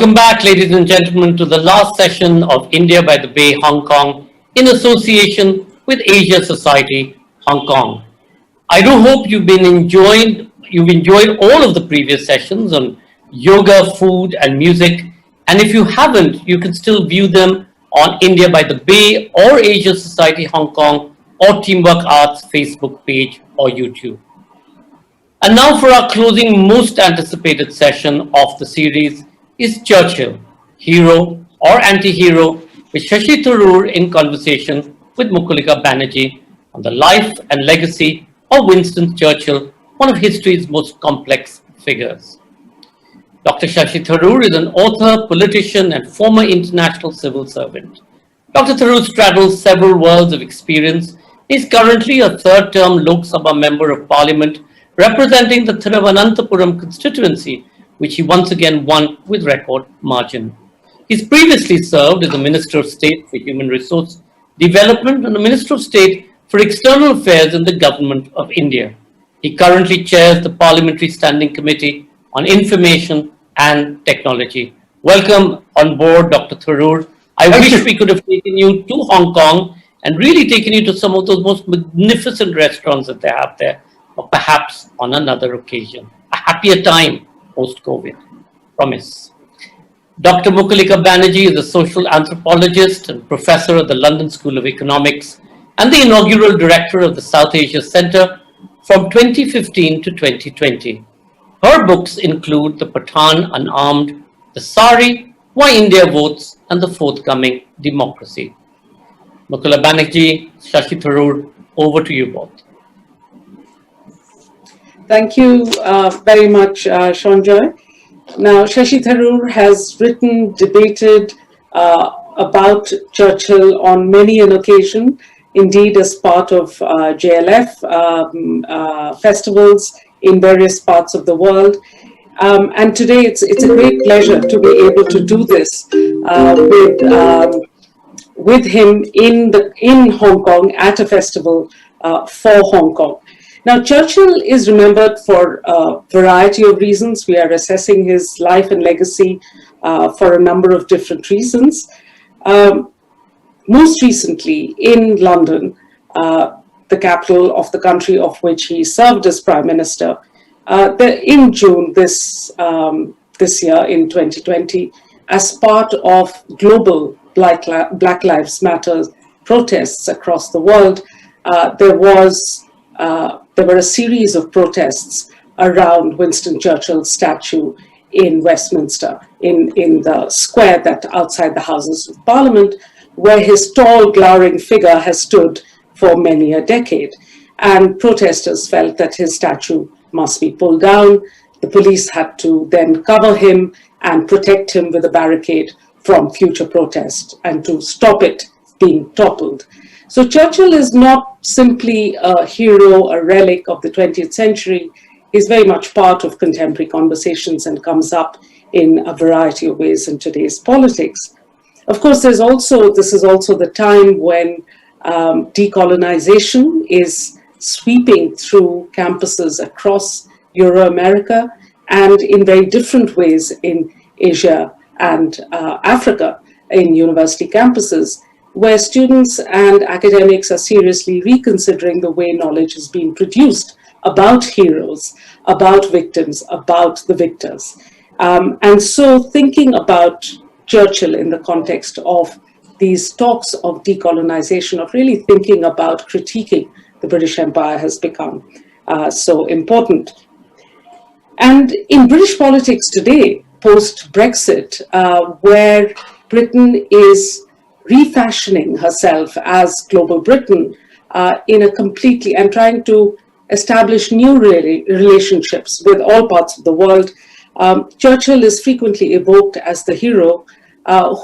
Welcome back, ladies and gentlemen, to the last session of India by the Bay, Hong Kong, in association with Asia Society, Hong Kong. I do hope you've enjoyed all of the previous sessions on yoga, food, and music. And if you haven't, you can still view them on India by the Bay or Asia Society, Hong Kong, or Teamwork Arts Facebook page or YouTube. And now for our closing, most anticipated session of the series is Churchill, hero or anti-hero, with Shashi Tharoor in conversation with Mukulika Banerjee on the life and legacy of Winston Churchill, one of history's most complex figures. Dr. Shashi Tharoor is an author, politician, and former international civil servant. Dr. Tharoor straddles several worlds of experience. He is currently a third-term Lok Sabha Member of Parliament, representing the Thiruvananthapuram constituency, which he once again won with record margin. He's previously served as the Minister of State for Human Resource Development and the Minister of State for External Affairs in the Government of India. He currently chairs the Parliamentary Standing Committee on Information and Technology. Welcome on board, Dr. Tharoor. I wish we could have taken you to Hong Kong and really taken you to some of those most magnificent restaurants that they have there, or perhaps on another occasion. A happier time post-COVID. Promise. Dr. Mukulika Banerjee is a social anthropologist and professor at the London School of Economics and the inaugural director of the South Asia Centre from 2015 to 2020. Her books include The Pathan Unarmed, The Sari, Why India Votes, and The Forthcoming Democracy. Mukulika Banerjee, Shashi Tharoor, over to you both. Thank you very much, Seanjoy. Now, Shashi Tharoor has written, debated about Churchill on many an occasion, indeed as part of JLF festivals in various parts of the world. And today it's a great pleasure to be able to do this with him in Hong Kong at a festival for Hong Kong. Now, Churchill is remembered for a variety of reasons. We are assessing his life and legacy for a number of different reasons. Most recently, in London, the capital of the country of which he served as Prime Minister, in June this year, in 2020, as part of global Black Lives Matter protests across the world, there were a series of protests around Winston Churchill's statue in Westminster, in the square that outside the Houses of Parliament, where his tall, glowering figure has stood for many a decade. And protesters felt that his statue must be pulled down. The police had to then cover him and protect him with a barricade from future protest and to stop it being toppled. So Churchill is not simply a hero, a relic of the 20th century. He's very much part of contemporary conversations and comes up in a variety of ways in today's politics. Of course, this is also the time when decolonization is sweeping through campuses across Euro-America and in very different ways in Asia and Africa in university campuses, where students and academics are seriously reconsidering the way knowledge is being produced about heroes, about victims, about the victors. And so thinking about Churchill in the context of these talks of decolonization, of really thinking about critiquing the British Empire, has become so important. And in British politics today, post-Brexit, where Britain is refashioning herself as global Britain in a completely, and trying to establish new relationships with all parts of the world, Churchill is frequently evoked as the hero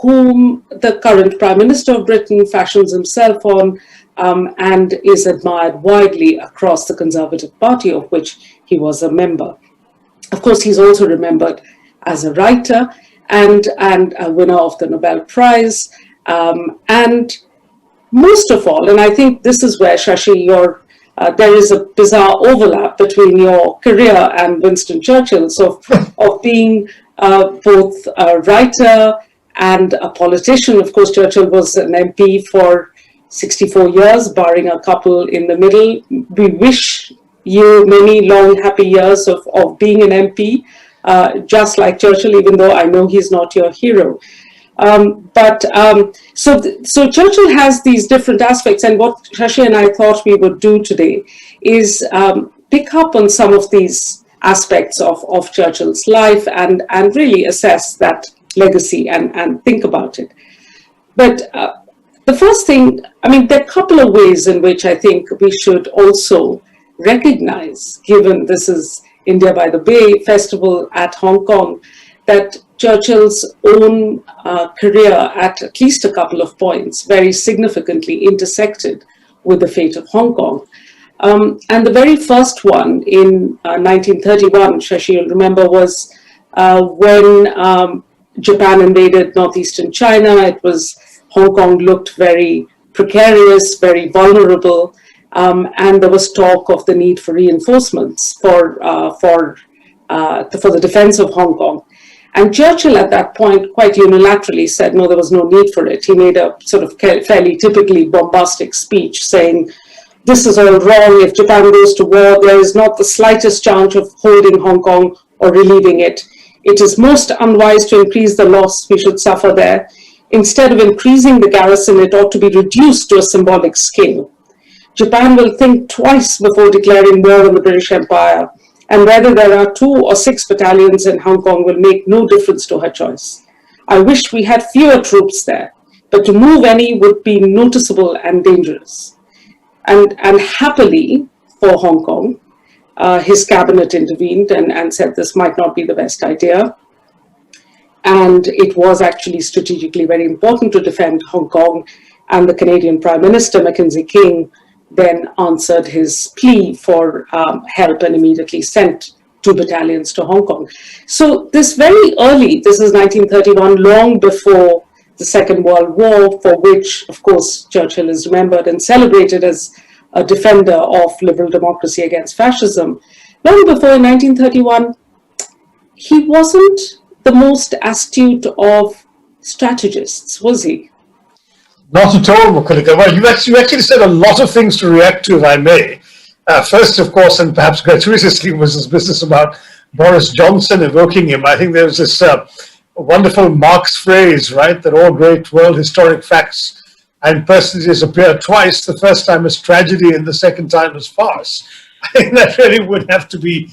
whom the current Prime Minister of Britain fashions himself on and is admired widely across the Conservative Party, of which he was a member. Of course, he's also remembered as a writer and a winner of the Nobel Prize. And most of all, and I think this is where, Shashi, there is a bizarre overlap between your career and Winston Churchill's of being both a writer and a politician. Of course, Churchill was an MP for 64 years, barring a couple in the middle. We wish you many long, happy years of being an MP, just like Churchill, even though I know he's not your hero. So Churchill has these different aspects, and what Shashi and I thought we would do today is pick up on some of these aspects of Churchill's life and really assess that legacy and think about it. But the first thing, I mean, there are a couple of ways in which I think we should also recognize, given this is India by the Bay Festival at Hong Kong, that Churchill's own career at least a couple of points very significantly intersected with the fate of Hong Kong. And the very first one in 1931, Shashi, you'll remember, was when Japan invaded northeastern China. It was, Hong Kong looked very precarious, very vulnerable, and there was talk of the need for reinforcements for the defense of Hong Kong. And Churchill at that point quite unilaterally said, no, there was no need for it. He made a sort of fairly typically bombastic speech saying, this is all wrong. If Japan goes to war, there is not the slightest chance of holding Hong Kong or relieving it. It is most unwise to increase the loss we should suffer there. Instead of increasing the garrison, it ought to be reduced to a symbolic scale. Japan will think twice before declaring war on the British Empire, and whether there are 2 or 6 battalions in Hong Kong will make no difference to her choice. I wish we had fewer troops there, but to move any would be noticeable and dangerous. And happily for Hong Kong, his cabinet intervened and said this might not be the best idea. And it was actually strategically very important to defend Hong Kong, and the Canadian Prime Minister, Mackenzie King, then answered his plea for help and immediately sent 2 battalions to Hong Kong. So this very early, this is 1931, long before the Second World War, for which, of course, Churchill is remembered and celebrated as a defender of liberal democracy against fascism. Long before, in 1931, he wasn't the most astute of strategists, was he? Not at all, Mukulika. Well, you actually said a lot of things to react to, if I may. First, of course, and perhaps gratuitously, was this business about Boris Johnson evoking him. I think there's this wonderful Marx phrase, right, that all great world historic facts and personages appear twice, the first time as tragedy and the second time as farce. I think that really would have to be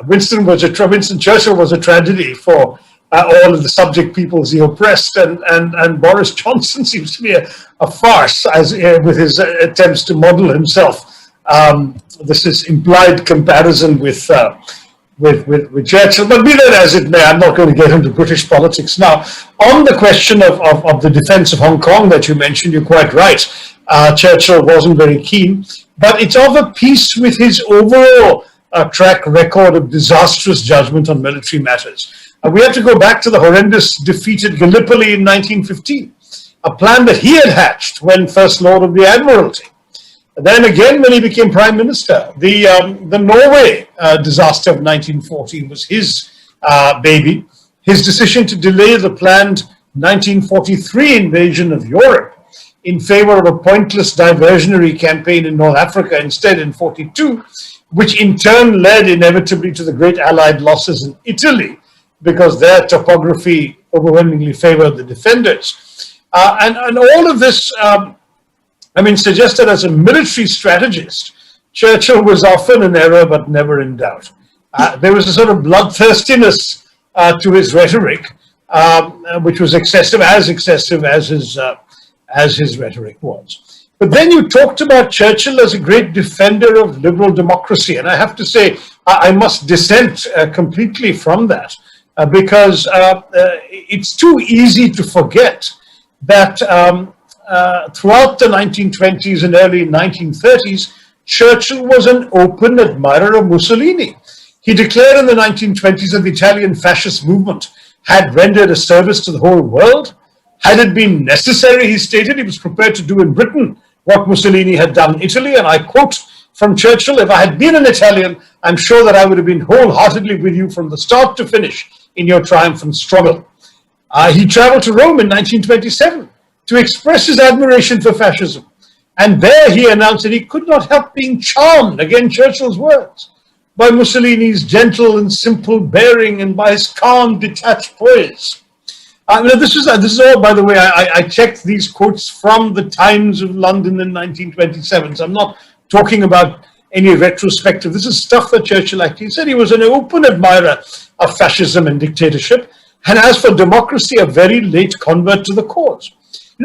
Winston Churchill was a tragedy for all of the subject peoples he oppressed, and Boris Johnson seems to be a farce as with his attempts to model himself. This is implied comparison with Churchill, but be that as it may, I'm not going to get into British politics now. On the question of the defense of Hong Kong that you mentioned, you're quite right. Churchill wasn't very keen, but it's of a piece with his overall track record of disastrous judgment on military matters. We have to go back to the horrendous defeat at Gallipoli in 1915, a plan that he had hatched when First Lord of the Admiralty. Then again, when he became Prime Minister, the Norway disaster of 1914 was his baby. His decision to delay the planned 1943 invasion of Europe in favor of a pointless diversionary campaign in North Africa instead in 1942, which in turn led inevitably to the great Allied losses in Italy, because their topography overwhelmingly favored the defenders. And all of this, suggests that as a military strategist, Churchill was often in error but never in doubt. There was a sort of bloodthirstiness to his rhetoric, which was excessive as his rhetoric was. But then you talked about Churchill as a great defender of liberal democracy, and I have to say I must dissent completely from that. Because it's too easy to forget that throughout the 1920s and early 1930s, Churchill was an open admirer of Mussolini. He declared in the 1920s that the Italian fascist movement had rendered a service to the whole world. Had it been necessary, he stated, he was prepared to do in Britain what Mussolini had done in Italy, and I quote from Churchill. If I had been an Italian, I'm sure that I would have been wholeheartedly with you from the start to finish in your triumphant struggle. He traveled to Rome in 1927 to express his admiration for fascism. And there he announced that he could not help being charmed, again Churchill's words, by Mussolini's gentle and simple bearing and by his calm, detached poise. This is all, by the way, I checked these quotes from the Times of London in 1927. So I'm not talking about any retrospective. This is stuff that Churchill actually said. He was an open admirer of fascism and dictatorship. And as for democracy, a very late convert to the cause.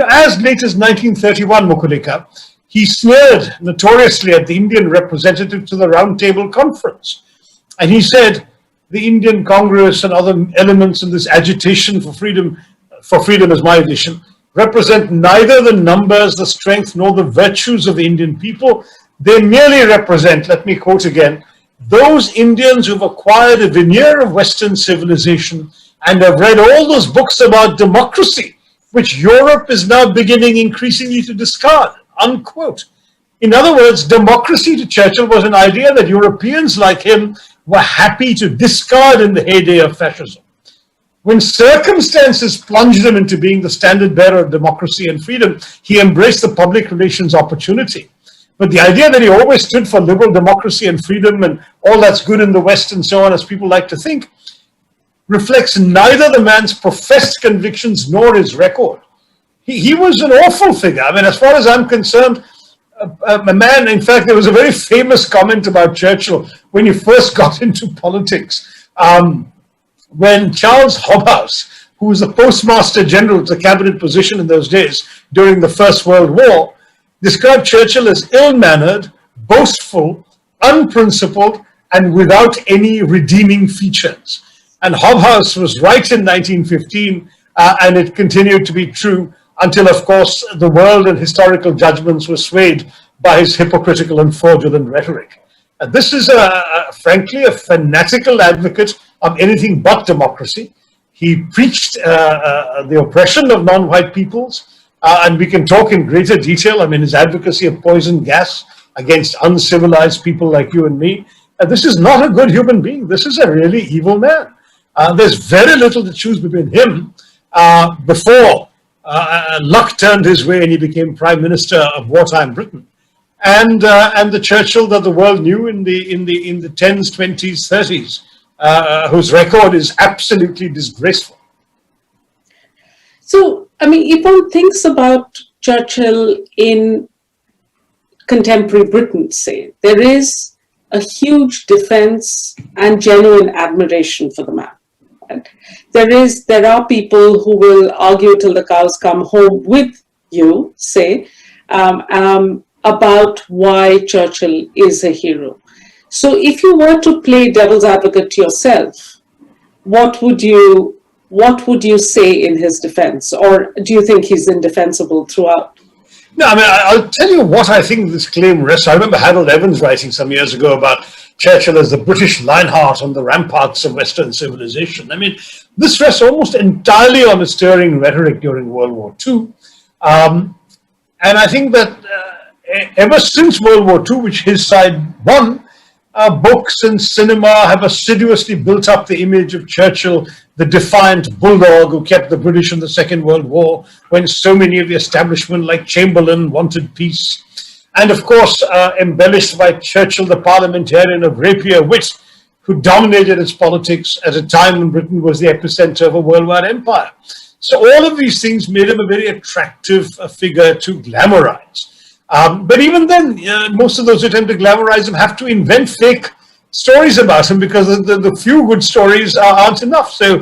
As late as 1931, Mukulika, he sneered notoriously at the Indian representative to the Round Table Conference. And he said, the Indian Congress and other elements in this agitation for freedom is my edition, represent neither the numbers, the strength, nor the virtues of the Indian people. They merely represent, let me quote again, those Indians who've acquired a veneer of Western civilization and have read all those books about democracy, which Europe is now beginning increasingly to discard, unquote. In other words, democracy to Churchill was an idea that Europeans like him were happy to discard in the heyday of fascism. When circumstances plunged him into being the standard bearer of democracy and freedom, he embraced the public relations opportunity. But the idea that he always stood for liberal democracy and freedom and all that's good in the West and so on, as people like to think, reflects neither the man's professed convictions nor his record. He was an awful figure. I mean, as far as I'm concerned, a man, in fact, there was a very famous comment about Churchill when he first got into politics. When Charles Hobhouse, who was the Postmaster General, it was a cabinet position in those days during the First World War, described Churchill as ill-mannered, boastful, unprincipled, and without any redeeming features. And Hobhouse was right in 1915, and it continued to be true until, of course, the world and historical judgments were swayed by his hypocritical and fraudulent rhetoric. This is, frankly, a fanatical advocate of anything but democracy. He preached the oppression of non-white peoples, and we can talk in greater detail. I mean, his advocacy of poison gas against uncivilized people like you and me. This is not a good human being. This is a really evil man. There's very little to choose between him before luck turned his way and he became Prime Minister of wartime Britain, and the Churchill that the world knew in the 10s, 20s, 30s, whose record is absolutely disgraceful. So, I mean, if one thinks about Churchill in contemporary Britain, say, there is a huge defense and genuine admiration for the man. And there are people who will argue till the cows come home with you, say, about why Churchill is a hero. So if you were to play devil's advocate yourself, what would you say in his defense? Or do you think he's indefensible throughout? No, I mean, I'll tell you what I think this claim rests. I remember Harold Evans writing some years ago about Churchill as the British Lionheart on the ramparts of Western civilization. I mean, this rests almost entirely on his stirring rhetoric during World War II. And I think that ever since World War II, which his side won, books and cinema have assiduously built up the image of Churchill, the defiant bulldog who kept the British in the Second World War, when so many of the establishment, like Chamberlain, wanted peace. And of course, embellished by Churchill, the parliamentarian of rapier wit, who dominated its politics at a time when Britain was the epicenter of a worldwide empire. So all of these things made him a very attractive figure to glamorize. But even then, most of those who attempt to glamorize him have to invent fake stories about him, because the few good stories aren't enough. So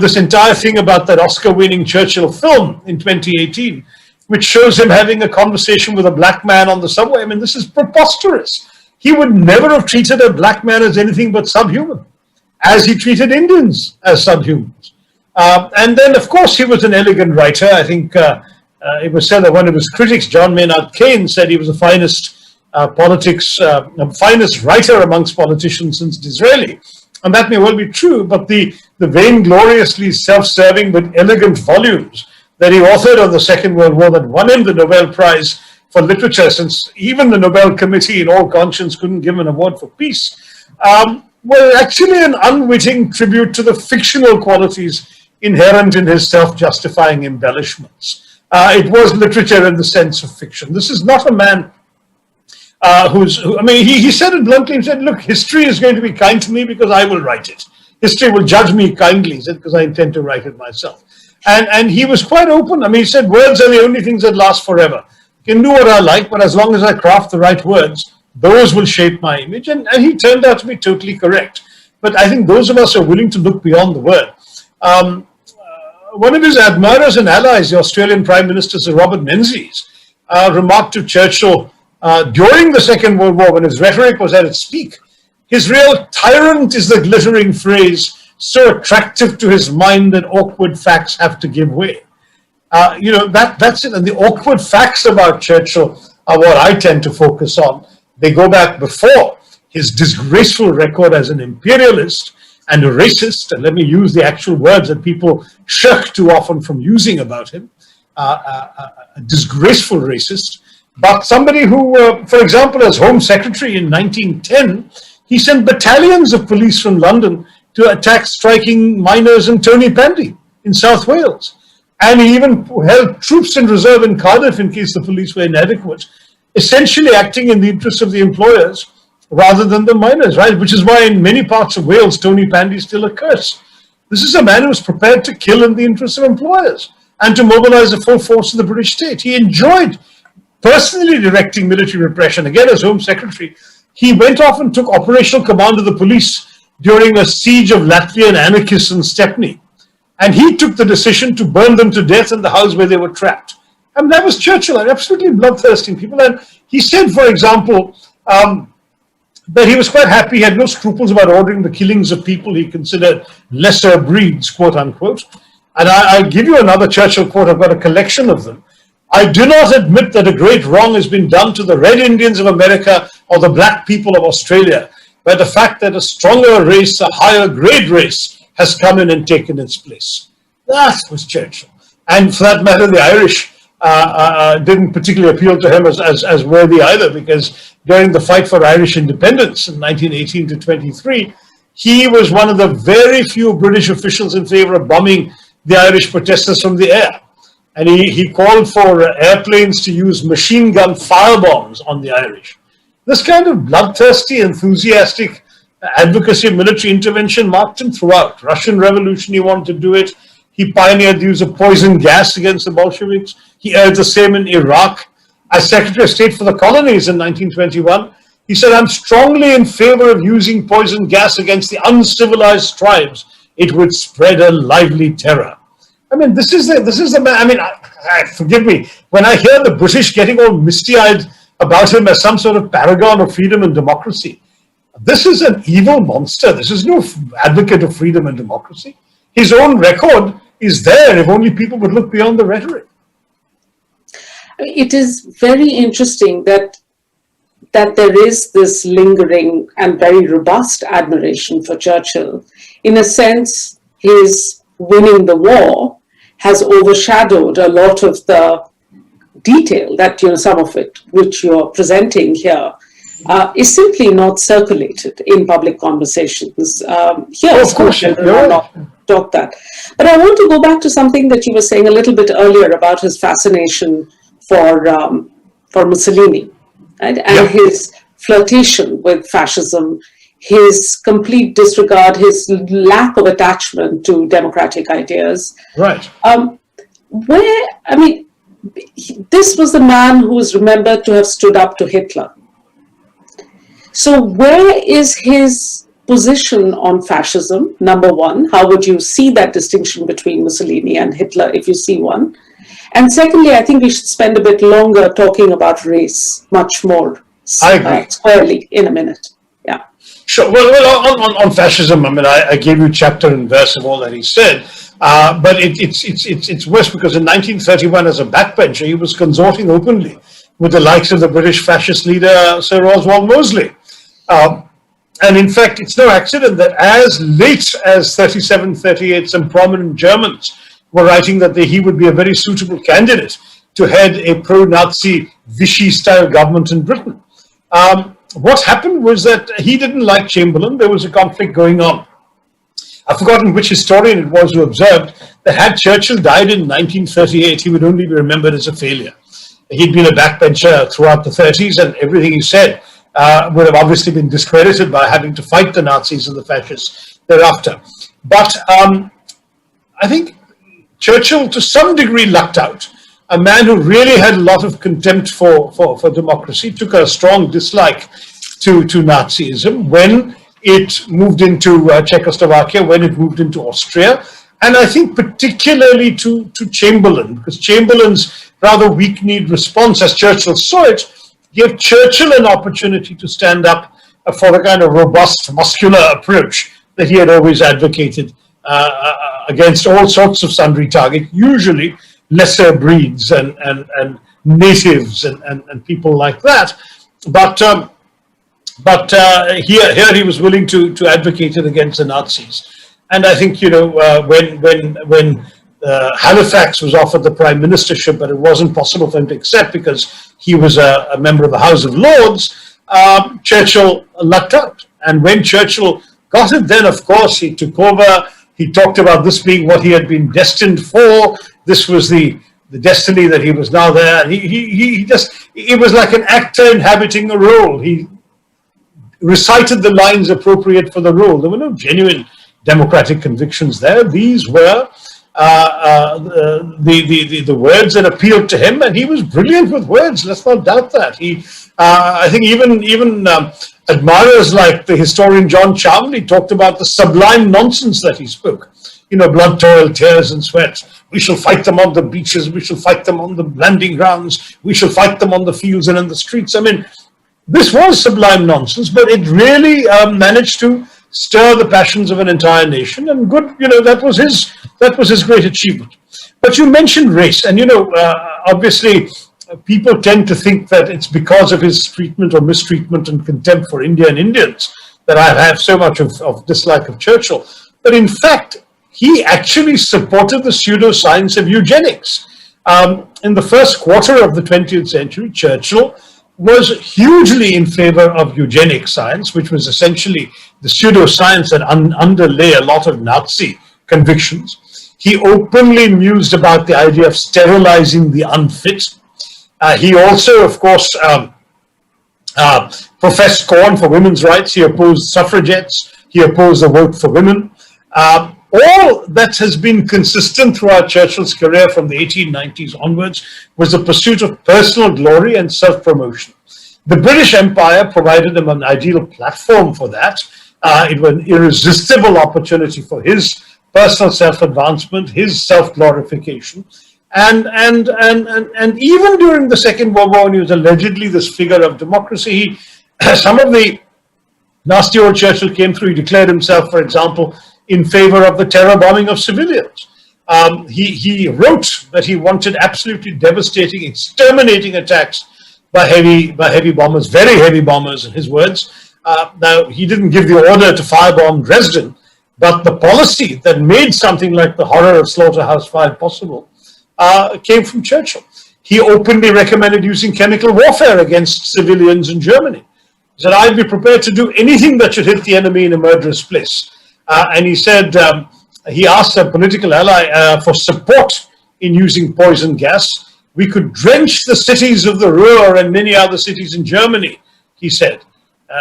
this entire thing about that Oscar-winning Churchill film in 2018, which shows him having a conversation with a black man on the subway, I mean, this is preposterous. He would never have treated a black man as anything but subhuman, as he treated Indians as subhumans. And then, of course, he was an elegant writer. I think it was said that one of his critics, John Maynard Keynes, said he was the finest finest writer amongst politicians since Disraeli. And that may well be true, but the vaingloriously self-serving but elegant volumes that he authored on the Second World War that won him the Nobel Prize for literature, since even the Nobel Committee in all conscience couldn't give an award for peace, were actually an unwitting tribute to the fictional qualities inherent in his self-justifying embellishments. It was literature in the sense of fiction. This is not a man he said it bluntly. He said, look, history is going to be kind to me because I will write it. History will judge me kindly, he said, because I intend to write it myself. And he was quite open. He said, words are the only things that last forever. I can do what I like, but as long as I craft the right words, those will shape my image. And he turned out to be totally correct. But I think those of us who are willing to look beyond the word. One of his admirers and allies, the Australian Prime Minister, Sir Robert Menzies, remarked to Churchill during the Second World War, when his rhetoric was at its peak, his real tyrant is the glittering phrase, so attractive to his mind that awkward facts have to give way. That's it. And the awkward facts about Churchill are what I tend to focus on. They go back before his disgraceful record as an imperialist and a racist, and let me use the actual words that people shirk too often from using about him, a disgraceful racist, but somebody who, for example, as Home Secretary in 1910, he sent battalions of police from London to attack striking miners in Tony Pandy in South Wales. And he even held troops in reserve in Cardiff in case the police were inadequate, essentially acting in the interests of the employers rather than the miners, right? Which is why in many parts of Wales, Tony Pandy is still a curse. This is a man who was prepared to kill in the interests of employers and to mobilize the full force of the British state. He enjoyed personally directing military repression. Again, as Home Secretary, he went off and took operational command of the police during a siege of Latvian anarchists in Stepney. And he took the decision to burn them to death in the house where they were trapped. That was Churchill, an absolutely bloodthirsty people. And he said, for example, that he was quite happy, he had no scruples about ordering the killings of people he considered lesser breeds, quote unquote. And I'll give you another Churchill quote, I've got a collection of them. I do not admit that a great wrong has been done to the Red Indians of America or the black people of Australia, but the fact that a stronger race, a higher grade race, has come in and taken its place. That was Churchill. And for that matter, the Irish didn't particularly appeal to him as worthy either, because during the fight for Irish independence in 1918 to 23, he was one of the very few British officials in favor of bombing the Irish protesters from the air. And he called for airplanes to use machine gun firebombs on the Irish. This kind of bloodthirsty, enthusiastic advocacy of military intervention marked him throughout. Russian Revolution, he wanted to do it. He pioneered the use of poison gas against the Bolsheviks. He urged the same in Iraq. As Secretary of State for the Colonies in 1921, he said, I'm strongly in favor of using poison gas against the uncivilized tribes. It would spread a lively terror. This is the man. Forgive me, when I hear the British getting all misty-eyed about him as some sort of paragon of freedom and democracy, this is an evil monster. This is no advocate of freedom and democracy. His own record is there if only people would look beyond the rhetoric. It is very interesting that there is this lingering and very robust admiration for Churchill. In a sense, his winning the war has overshadowed a lot of the detail that, some of it, which you're presenting here, is simply not circulated in public conversations. Here, of course, we will not talk that. But I want to go back to something that you were saying a little bit earlier about his fascination for Mussolini, right? And his flirtation with fascism, his complete disregard, his lack of attachment to democratic ideas. Right. This was the man who is remembered to have stood up to Hitler. So where is his position on fascism, number one? How would you see that distinction between Mussolini and Hitler, if you see one? And secondly, I think we should spend a bit longer talking about race, much more squarely in a minute. Yeah. Sure. Well, on fascism, I gave you chapter and verse of all that he said, but it's worse because in 1931, as a backbencher, he was consorting openly with the likes of the British fascist leader, Sir Oswald Mosley. And in fact, it's no accident that as late as 37, 38, some prominent Germans were writing that he would be a very suitable candidate to head a pro-Nazi Vichy-style government in Britain. What happened was that he didn't like Chamberlain. There was a conflict going on. I've forgotten which historian it was who observed that had Churchill died in 1938, he would only be remembered as a failure. He'd been a backbencher throughout the 30s, and everything he said would have obviously been discredited by having to fight the Nazis and the fascists thereafter. But I think Churchill, to some degree, lucked out. A man who really had a lot of contempt for democracy, took a strong dislike to Nazism when it moved into Czechoslovakia, when it moved into Austria, and I think particularly to Chamberlain, because Chamberlain's rather weak-kneed response, as Churchill saw it, gave Churchill an opportunity to stand up for a kind of robust, muscular approach that he had always advocated against all sorts of sundry targets, usually lesser breeds and natives and people like that. But here he was willing to advocate it against the Nazis. And I think, you know, when Halifax was offered the prime ministership, but it wasn't possible for him to accept because he was a member of the House of Lords, Churchill lucked out. And when Churchill got it, then of course he took over. He talked about this being what he had been destined for. This was the destiny that he was now there. He just, it was like an actor inhabiting a role. He recited the lines appropriate for the role. There were no genuine democratic convictions there. These were the words that appealed to him, and he was brilliant with words. Let's not doubt that. He, I think, even admirers like the historian John Charmley talked about the sublime nonsense that he spoke. You know, blood, toil, tears, and sweat. We shall fight them on the beaches. We shall fight them on the landing grounds. We shall fight them on the fields and in the streets. I mean, this was sublime nonsense, but it really managed to stir the passions of an entire nation. And good, you know, that was his great achievement. But you mentioned race, and you know, obviously, people tend to think that it's because of his treatment or mistreatment and contempt for India and Indians that I have so much of dislike of Churchill. But in fact, he actually supported the pseudoscience of eugenics. In the first quarter of the 20th century, Churchill was hugely in favor of eugenic science, which was essentially the pseudoscience that underlay a lot of Nazi convictions. He openly mused about the idea of sterilizing the unfit. He also, of course, professed scorn for women's rights. He opposed suffragettes. He opposed the vote for women. All that has been consistent throughout Churchill's career from the 1890s onwards was the pursuit of personal glory and self-promotion. The British Empire provided him an ideal platform for that. It was an irresistible opportunity for his personal self-advancement, his self-glorification. And even during the Second World War, when he was allegedly this figure of democracy, some of the nasty old Churchill came through. He declared himself, for example, in favor of the terror bombing of civilians. He wrote that he wanted absolutely devastating, exterminating attacks by heavy bombers, very heavy bombers, in his words. Now, he didn't give the order to firebomb Dresden, but the policy that made something like the horror of Slaughterhouse 5 possible came from Churchill. He openly recommended using chemical warfare against civilians in Germany. He said, I'd be prepared to do anything that should hit the enemy in a murderous place. And he said, he asked a political ally for support in using poison gas. We could drench the cities of the Ruhr and many other cities in Germany, he said.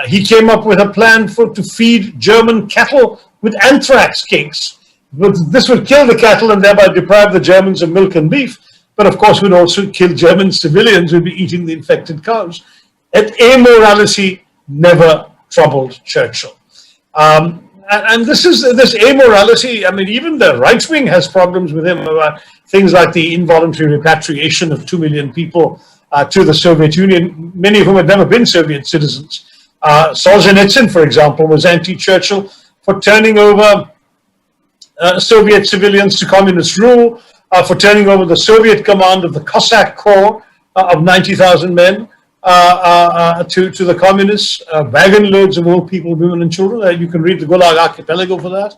He came up with a plan to feed German cattle with anthrax cakes. But this would kill the cattle and thereby deprive the Germans of milk and beef. But of course, would also kill German civilians who'd be eating the infected cows. And amorality never troubled Churchill. And this amorality, I mean, even the right wing has problems with him about things like the involuntary repatriation of 2 million people to the Soviet Union, many of whom had never been Soviet citizens. Solzhenitsyn, for example, was anti-Churchill for turning over Soviet civilians to communist rule, for turning over the Soviet command of the Cossack Corps of 90,000 men to the communists, wagon loads of old people, women and children. You can read the Gulag Archipelago for that.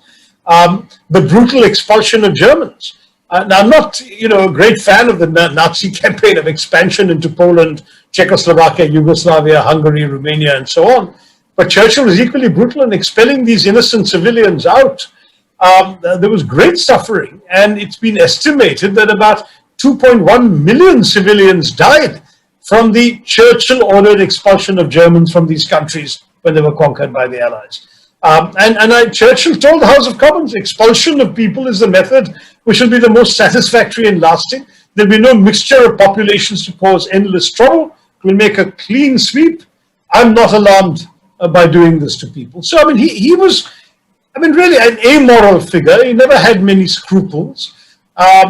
The brutal expulsion of Germans. Now, I'm not, a great fan of the Nazi campaign of expansion into Poland, Czechoslovakia, Yugoslavia, Hungary, Romania, and so on. But Churchill was equally brutal in expelling these innocent civilians out. There was great suffering, and it's been estimated that about 2.1 million civilians died from the Churchill-ordered expulsion of Germans from these countries when they were conquered by the Allies. Churchill told the House of Commons, expulsion of people is the method which will be the most satisfactory and lasting. There'll be no mixture of populations to cause endless trouble. We'll make a clean sweep. I'm not alarmed by doing this to people. So, he was, really an amoral figure. He never had many scruples. I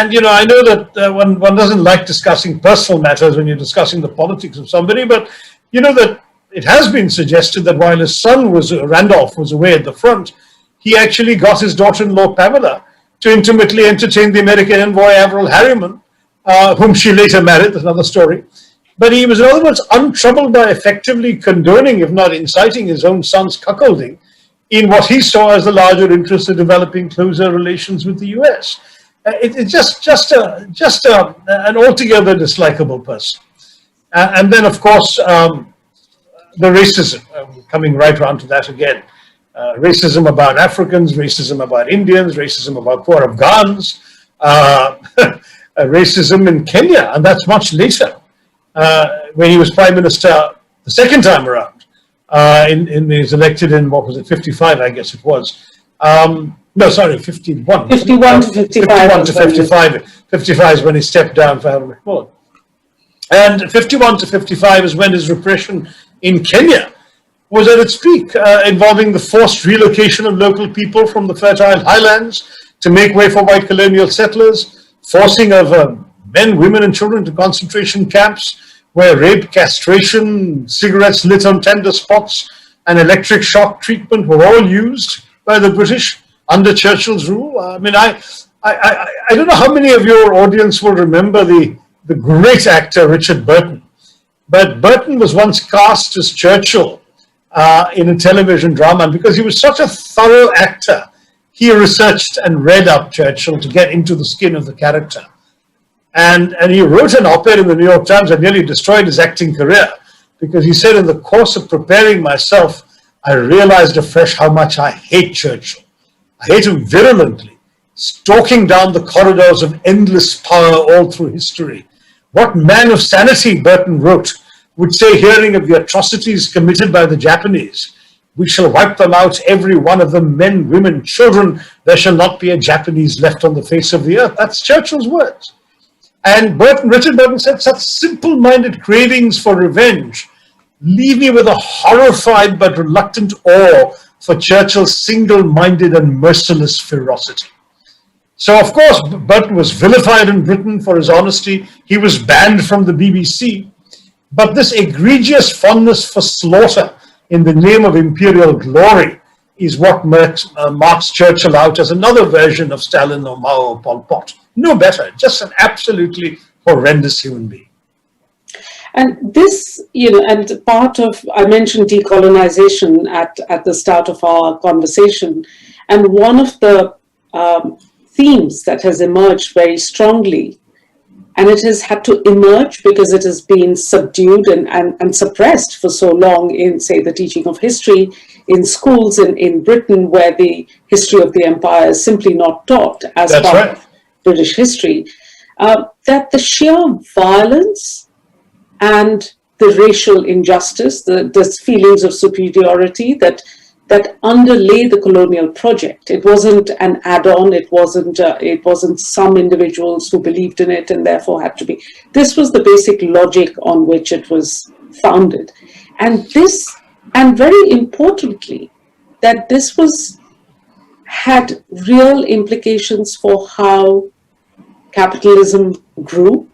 know that one doesn't like discussing personal matters when you're discussing the politics of somebody, but that it has been suggested that while his son Randolph was away at the front, he actually got his daughter-in-law Pamela to intimately entertain the American envoy Averell Harriman, whom she later married. That's another story. But he was in other words untroubled by effectively condoning, if not inciting, his own son's cuckolding in what he saw as the larger interest of developing closer relations with the US. It's just an altogether dislikable person. And then, of course, the racism, coming right around to that again. Racism about Africans, racism about Indians, racism about poor Afghans, racism in Kenya, and that's much later, when he was Prime Minister the second time around. He was elected in, 55, I guess it was. 51. 51 to 55. 51 to 55. 55 is when he stepped down for Harold Macmillan. And 51 to 55 is when his repression in Kenya was at its peak, involving the forced relocation of local people from the fertile highlands to make way for white colonial settlers, forcing of men, women, and children to concentration camps where rape, castration, cigarettes lit on tender spots, and electric shock treatment were all used by the British under Churchill's rule. I don't know how many of your audience will remember the great actor Richard Burton. But Burton was once cast as Churchill in a television drama, and because he was such a thorough actor, he researched and read up Churchill to get into the skin of the character. And he wrote an op-ed in the New York Times that nearly destroyed his acting career, because he said, in the course of preparing myself, I realized afresh how much I hate Churchill. I hate him virulently, stalking down the corridors of endless power all through history. What man of sanity, Burton wrote, would say, hearing of the atrocities committed by the Japanese, we shall wipe them out, every one of them, men, women, children. There shall not be a Japanese left on the face of the earth. That's Churchill's words. And Richard Burton said, such simple-minded cravings for revenge leave me with a horrified but reluctant awe for Churchill's single-minded and merciless ferocity. So, of course, Burton was vilified in Britain for his honesty. He was banned from the BBC. But this egregious fondness for slaughter in the name of imperial glory is what marks Churchill out as another version of Stalin or Mao or Pol Pot. No better, just an absolutely horrendous human being. And this, and part of, I mentioned decolonization at the start of our conversation, and one of the themes that has emerged very strongly, and it has had to emerge because it has been subdued and suppressed for so long in, say, the teaching of history in schools in Britain, where the history of the empire is simply not taught as That's part right. of British history, that the sheer violence and the racial injustice, the feelings of superiority that underlay the colonial project. It wasn't an add-on. It wasn't some individuals who believed in it and therefore had to be. This was the basic logic on which it was founded, and very importantly, that this had real implications for how capitalism grew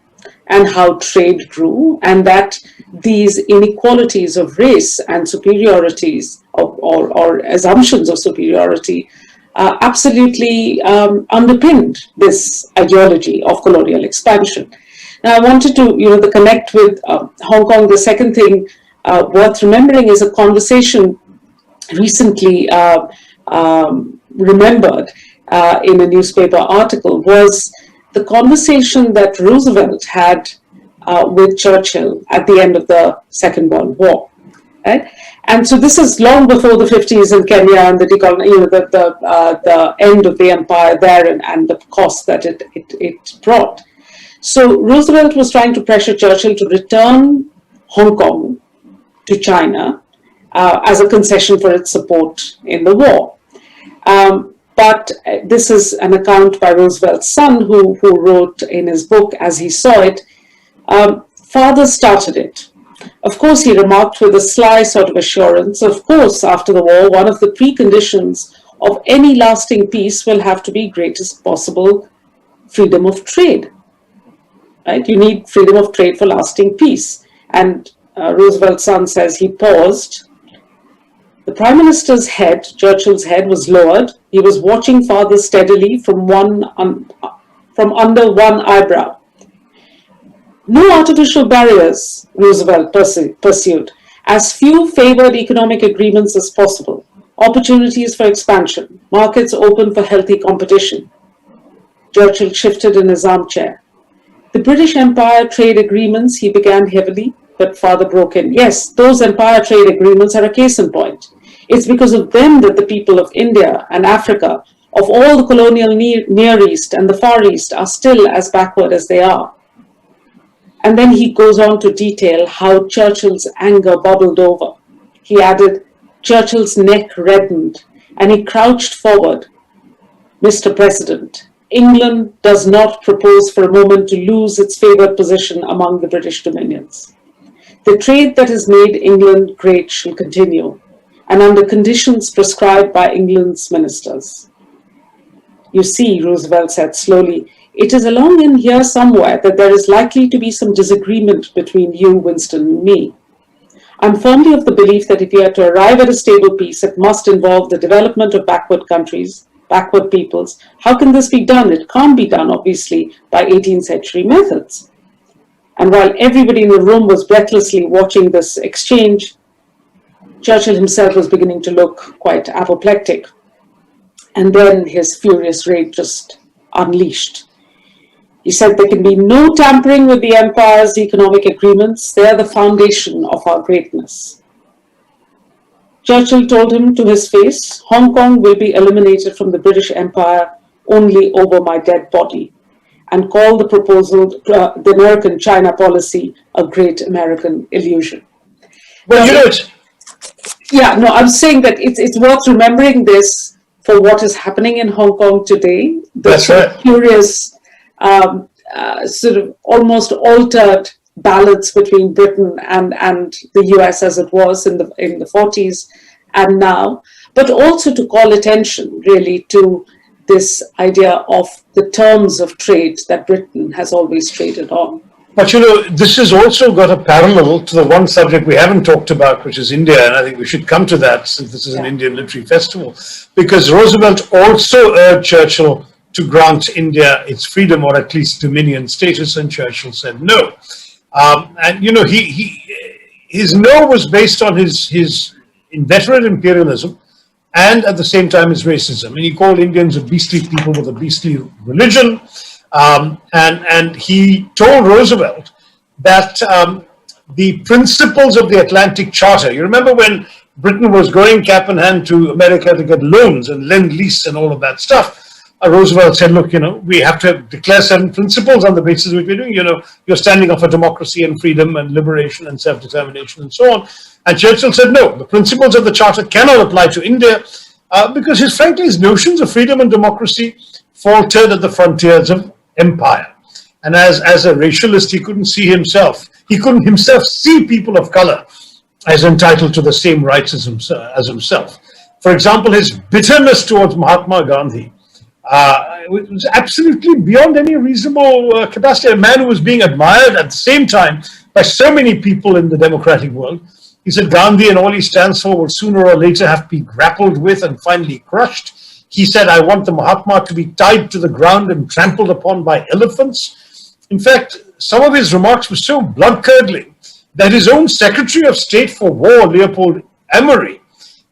and how trade grew, and that these inequalities of race and superiorities or assumptions of superiority absolutely underpinned this ideology of colonial expansion. Now, I wanted to, connect with Hong Kong. The second thing worth remembering is a conversation recently remembered in a newspaper article was the conversation that Roosevelt had with Churchill at the end of the Second World War. Right? And so this is long before the 50s in Kenya and the end of the empire there and the cost that it brought. So Roosevelt was trying to pressure Churchill to return Hong Kong to China as a concession for its support in the war. But this is an account by Roosevelt's son who wrote in his book, As He Saw It, father started it. Of course, he remarked with a sly sort of assurance, of course, after the war, one of the preconditions of any lasting peace will have to be greatest possible freedom of trade. Right? You need freedom of trade for lasting peace. And Roosevelt's son says he paused. The Prime Minister's head, Churchill's head, was lowered. He was watching father steadily from under one eyebrow. No artificial barriers, Roosevelt pursued. As few favored economic agreements as possible. Opportunities for expansion. Markets open for healthy competition. Churchill shifted in his armchair. The British Empire trade agreements, he began heavily, but father broke in. Yes, those empire trade agreements are a case in point. It's because of them that the people of India and Africa, of all the colonial Near East and the Far East, are still as backward as they are. And then he goes on to detail how Churchill's anger bubbled over. He added, Churchill's neck reddened and he crouched forward. Mr. President, England does not propose for a moment to lose its favored position among the British dominions. The trade that has made England great shall continue, and under conditions prescribed by England's ministers. You see, Roosevelt said slowly, it is along in here somewhere that there is likely to be some disagreement between you, Winston, and me. I'm firmly of the belief that if we are to arrive at a stable peace, it must involve the development of backward countries, backward peoples. How can this be done? It can't be done, obviously, by 18th century methods. And while everybody in the room was breathlessly watching this exchange, Churchill himself was beginning to look quite apoplectic. And then his furious rage just unleashed. He said there can be no tampering with the empire's economic agreements. They are the foundation of our greatness. Churchill told him to his face, Hong Kong will be eliminated from the British Empire only over my dead body, and called the proposal, the American China policy, a great American illusion. Well, I'm saying that it's worth remembering this for what is happening in Hong Kong today. That's right. Curious, sort of almost altered balance between Britain and the US as it was in the 40s and now, but also to call attention really to this idea of the terms of trade that Britain has always traded on. But this has also got a parallel to the one subject we haven't talked about, which is India, and I think we should come to that since this is an Indian literary festival, because Roosevelt also urged Churchill to grant India its freedom, or at least dominion status, and Churchill said no. His no was based on his inveterate imperialism and at the same time his racism. And he called Indians a beastly people with a beastly religion. And he told Roosevelt that the principles of the Atlantic Charter, you remember when Britain was going cap in hand to America to get loans and lend-lease and all of that stuff, Roosevelt said, look, we have to declare certain principles on the basis of what we're doing. You're standing up for democracy and freedom and liberation and self-determination and so on. And Churchill said, no, the principles of the Charter cannot apply to India because his notions of freedom and democracy faltered at the frontiers of empire. And as a racialist, he couldn't see himself. He couldn't himself see people of color as entitled to the same rights as himself. For example, his bitterness towards Mahatma Gandhi was absolutely beyond any reasonable capacity. A man who was being admired at the same time by so many people in the democratic world. He said Gandhi and all he stands for will sooner or later have to be grappled with and finally crushed. He said, I want the Mahatma to be tied to the ground and trampled upon by elephants. In fact, some of his remarks were so blood-curdling that his own Secretary of State for War, Leopold Emery,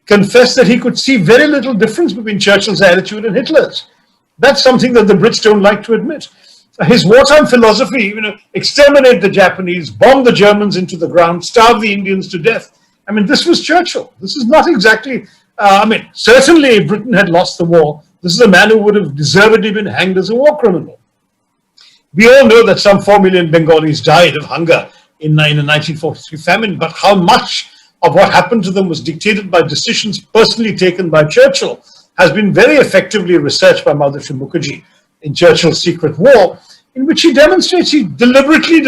confessed that he could see very little difference between Churchill's attitude and Hitler's. That's something that the Brits don't like to admit. His wartime philosophy, exterminate the Japanese, bomb the Germans into the ground, starve the Indians to death. I mean, this was Churchill. This is not exactly, certainly if Britain had lost the war, this is a man who would have deservedly been hanged as a war criminal. We all know that some 4 million Bengalis died of hunger in the 1943 famine, but how much of what happened to them was dictated by decisions personally taken by Churchill has been very effectively researched by Madhusri Mukherjee in Churchill's Secret War, in which he demonstrates he deliberately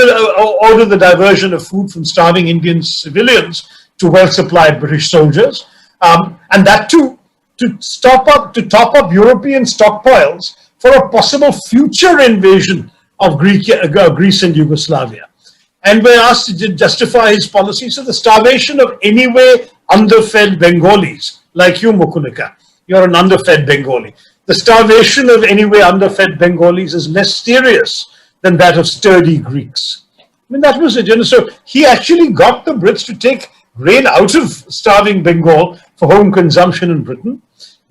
ordered the diversion of food from starving Indian civilians to well-supplied British soldiers, and that too to top up European stockpiles for a possible future invasion of Greece and Yugoslavia. And we're asked to justify his policy. So the starvation of anyway underfed Bengalis, like you, Mukulika, you're an underfed Bengali. The starvation of anyway underfed Bengalis is less serious than that of sturdy Greeks. I mean, that was it. So he actually got the Brits to take grain out of starving Bengal for home consumption in Britain,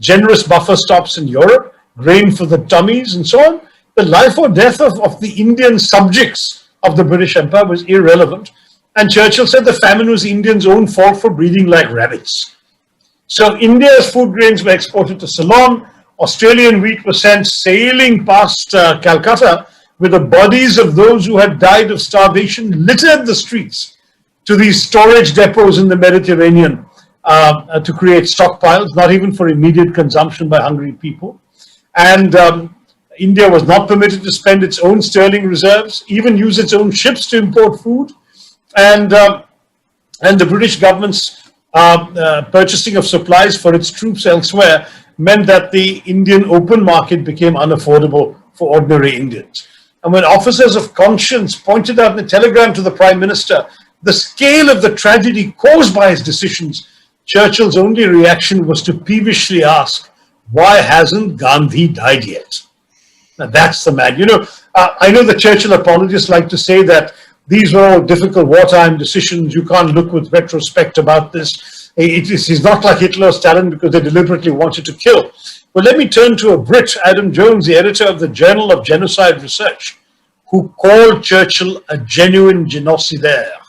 generous buffer stocks in Europe, grain for the tummies and so on. The life or death of the Indian subjects of the British Empire was irrelevant. And Churchill said the famine was Indians' own fault for breeding like rabbits. So India's food grains were exported to Ceylon. Australian wheat was sent sailing past Calcutta with the bodies of those who had died of starvation littered the streets to these storage depots in the Mediterranean to create stockpiles, not even for immediate consumption by hungry people. And India was not permitted to spend its own sterling reserves, even use its own ships to import food. And the British government's purchasing of supplies for its troops elsewhere meant that the Indian open market became unaffordable for ordinary Indians. And when officers of conscience pointed out in a telegram to the Prime Minister the scale of the tragedy caused by his decisions, Churchill's only reaction was to peevishly ask, why hasn't Gandhi died yet? Now that's the man. I know the Churchill apologists like to say that these were all difficult wartime decisions. You can't look with retrospect about this. He's not like Hitler or Stalin because they deliberately wanted to kill. Well, let me turn to a Brit, Adam Jones, the editor of the Journal of Genocide Research, who called Churchill a genuine genocidaire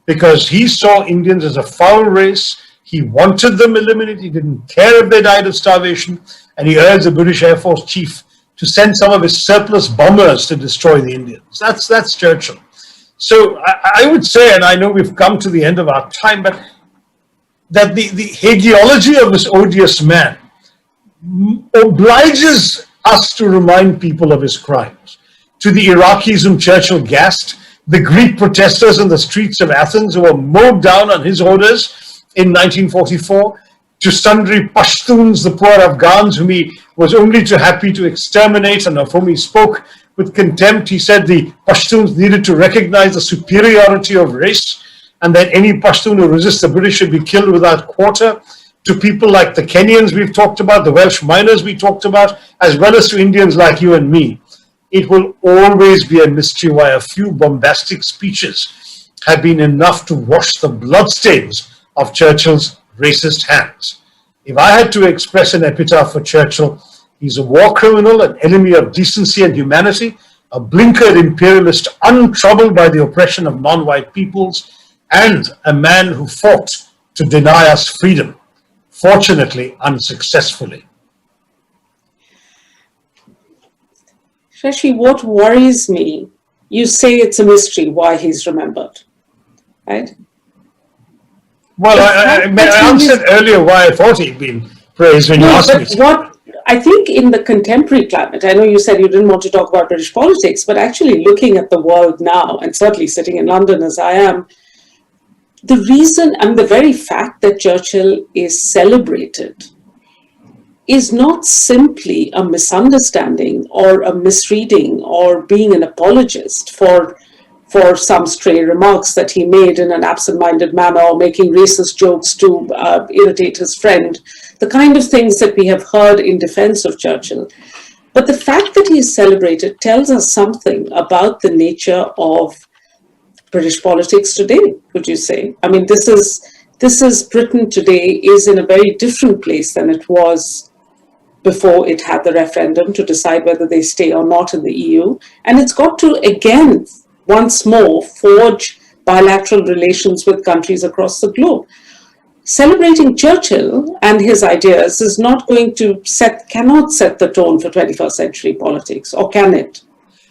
because he saw Indians as a foul race. He wanted them eliminated. He didn't care if they died of starvation. And he urged the British Air Force chief to send some of his surplus bombers to destroy the Indians. That's Churchill. So I would say, and I know we've come to the end of our time, but that the hagiology of this odious man obliges us to remind people of his crimes. To the Iraqis whom Churchill gassed, the Greek protesters in the streets of Athens who were mowed down on his orders in 1944, to sundry Pashtuns, the poor Afghans whom he was only too happy to exterminate and of whom he spoke with contempt. He said the Pashtuns needed to recognize the superiority of race and that any Pashtun who resists the British should be killed without quarter. To people like the Kenyans we've talked about, the Welsh miners we talked about, as well as to Indians like you and me. It will always be a mystery why a few bombastic speeches have been enough to wash the bloodstains of Churchill's racist hands. If I had to express an epitaph for Churchill, he's a war criminal, an enemy of decency and humanity, a blinkered imperialist untroubled by the oppression of non-white peoples, and a man who fought to deny us freedom, fortunately unsuccessfully. Shashi, what worries me, you say it's a mystery why he's remembered, right? Well, I answered earlier why I thought he'd been praised when you asked me. What I think in the contemporary climate, I know you said you didn't want to talk about British politics, but actually looking at the world now, and certainly sitting in London as I am, the reason and the very fact that Churchill is celebrated is not simply a misunderstanding or a misreading or being an apologist for some stray remarks that he made in an absent-minded manner or making racist jokes to irritate his friend, the kind of things that we have heard in defense of Churchill. But the fact that he is celebrated tells us something about the nature of British politics today, would you say? I mean, this is Britain today is in a very different place than it was before it had the referendum to decide whether they stay or not in the EU. And it's got to, again, once more, forge bilateral relations with countries across the globe. Celebrating Churchill and his ideas is not going to cannot set the tone for 21st century politics, or can it?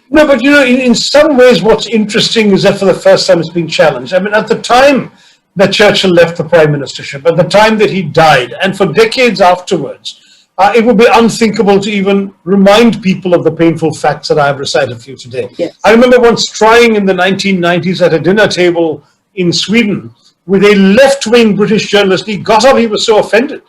No, but in some ways, what's interesting is that for the first time it's being challenged. I mean, at the time that Churchill left the prime ministership, at the time that he died, and for decades afterwards, it would be unthinkable to even remind people of the painful facts that I have recited for you today. Yes. I remember once trying in the 1990s at a dinner table in Sweden with a left-wing British journalist. He got up, he was so offended,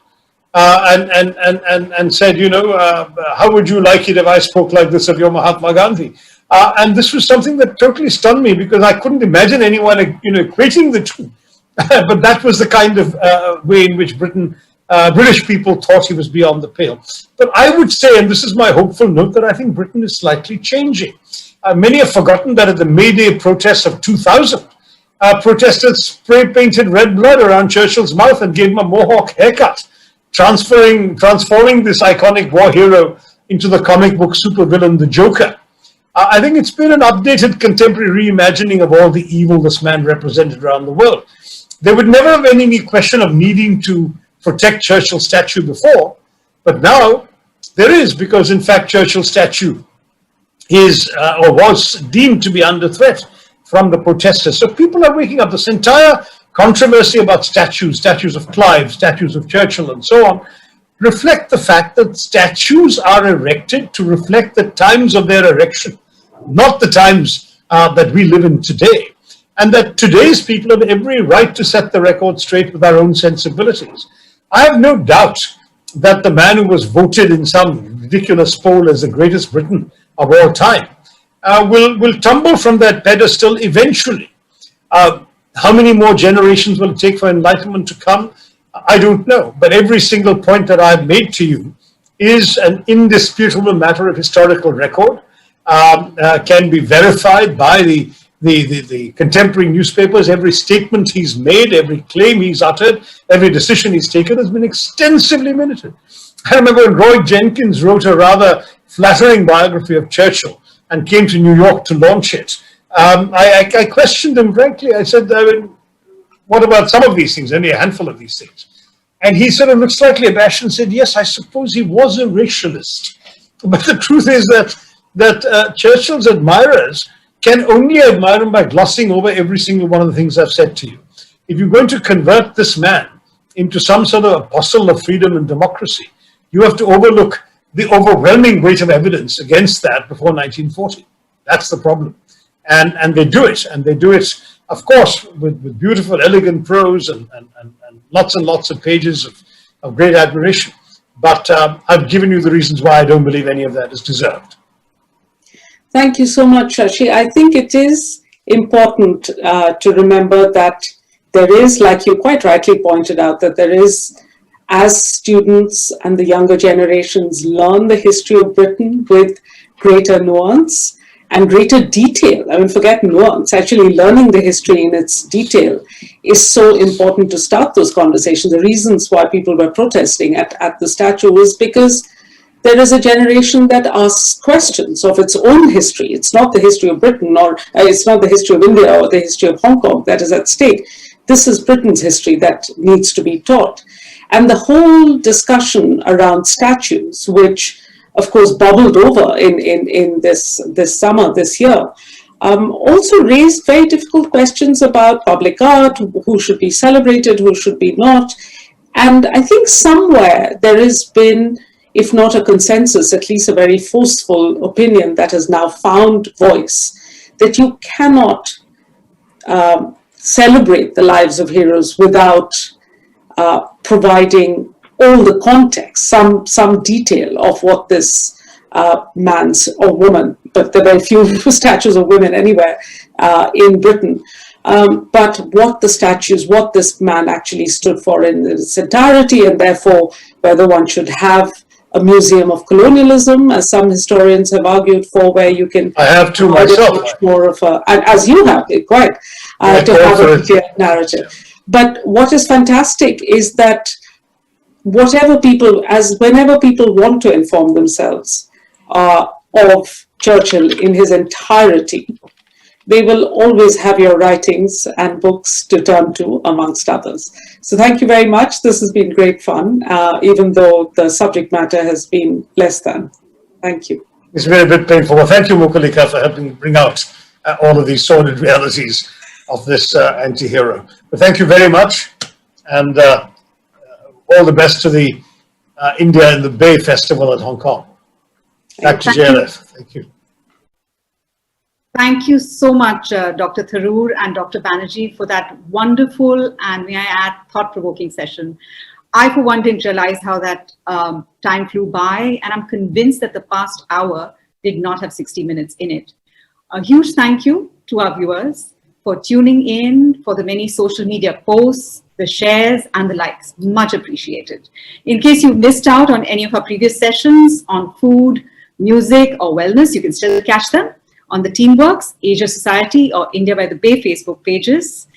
and said, how would you like it if I spoke like this of your Mahatma Gandhi? And this was something that totally stunned me, because I couldn't imagine anyone, equating the two. But that was the kind of way in which British people thought he was beyond the pale. But I would say, and this is my hopeful note, that I think Britain is slightly changing. Many have forgotten that at the May Day protests of 2000, protesters spray-painted red blood around Churchill's mouth and gave him a mohawk haircut, transforming this iconic war hero into the comic book supervillain, the Joker. I think it's been an updated contemporary reimagining of all the evil this man represented around the world. There would never have been any question of needing to protect Churchill's statue before, but now there is, because in fact Churchill's statue is or was deemed to be under threat from the protesters. So people are waking up. This entire controversy about statues of Clive, statues of Churchill, and so on, reflect the fact that statues are erected to reflect the times of their erection, not the times that we live in today. And that today's people have every right to set the record straight with our own sensibilities. I have no doubt that the man who was voted in some ridiculous poll as the greatest Briton of all time will tumble from that pedestal eventually. How many more generations will it take for enlightenment to come? I don't know. But every single point that I've made to you is an indisputable matter of historical record, can be verified by the contemporary newspapers. Every statement he's made, every claim he's uttered, every decision he's taken has been extensively minuted. I remember when Roy Jenkins wrote a rather flattering biography of Churchill and came to New York to launch it. I questioned him, frankly. I said, what about some of these things, only a handful of these things? And he sort of looked slightly abashed and said, yes, I suppose he was a racialist. But the truth is that Churchill's admirers can only admire him by glossing over every single one of the things I've said to you. If you're going to convert this man into some sort of apostle of freedom and democracy, you have to overlook the overwhelming weight of evidence against that before 1940. That's the problem. And they do it. And they do it, of course, with beautiful, elegant prose and lots of pages of great admiration. But I've given you the reasons why I don't believe any of that is deserved. Thank you so much, Shashi. I think it is important to remember that there is, like you quite rightly pointed out, that there is, as students and the younger generations learn the history of Britain with greater nuance and greater detail. I mean, forget nuance, actually learning the history in its detail is so important to start those conversations. The reasons why people were protesting at the statue was because there is a generation that asks questions of its own history. It's not the history of Britain, or it's not the history of India or the history of Hong Kong that is at stake. This is Britain's history that needs to be taught. And the whole discussion around statues, which of course bubbled over in this summer, this year, also raised very difficult questions about public art, who should be celebrated, who should be not. And I think somewhere there has been, if not a consensus, at least a very forceful opinion that has now found voice, that you cannot celebrate the lives of heroes without providing all the context, some detail of what this man's or woman, but there are very few statues of women anywhere in Britain, but what the statues, what this man actually stood for in its entirety, and therefore whether one should have a museum of colonialism, as some historians have argued for, where you can. I have to myself. Much more of a, and as you have, quite, to have a clear narrative. But what is fantastic is that whenever people want to inform themselves of Churchill in his entirety, they will always have your writings and books to turn to, amongst others. So thank you very much. This has been great fun, even though the subject matter has been less than. Thank you. It's been a bit painful. Well, thank you, Mukulika, for helping bring out all of these sordid realities of this anti-hero. But thank you very much, and all the best to the India in the Bay Festival at Hong Kong. Back to JLF. Thank you. Thank you so much, Dr. Tharoor and Dr. Banerjee, for that wonderful and, may I add, thought-provoking session. I, for one, didn't realize how that time flew by, and I'm convinced that the past hour did not have 60 minutes in it. A huge thank you to our viewers for tuning in, for the many social media posts, the shares, and the likes. Much appreciated. In case you missed out on any of our previous sessions on food, music, or wellness, you can still catch them on the Teamworks, Asia Society, or India by the Bay Facebook pages.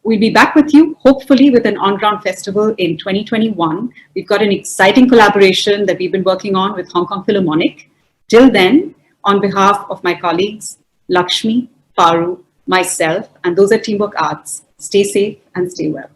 We'll be back with you, hopefully, with an on-ground festival in 2021. We've got an exciting collaboration that we've been working on with Hong Kong Philharmonic. Till then, on behalf of my colleagues, Lakshmi, Paru, myself, and those at Teamwork Arts, stay safe and stay well.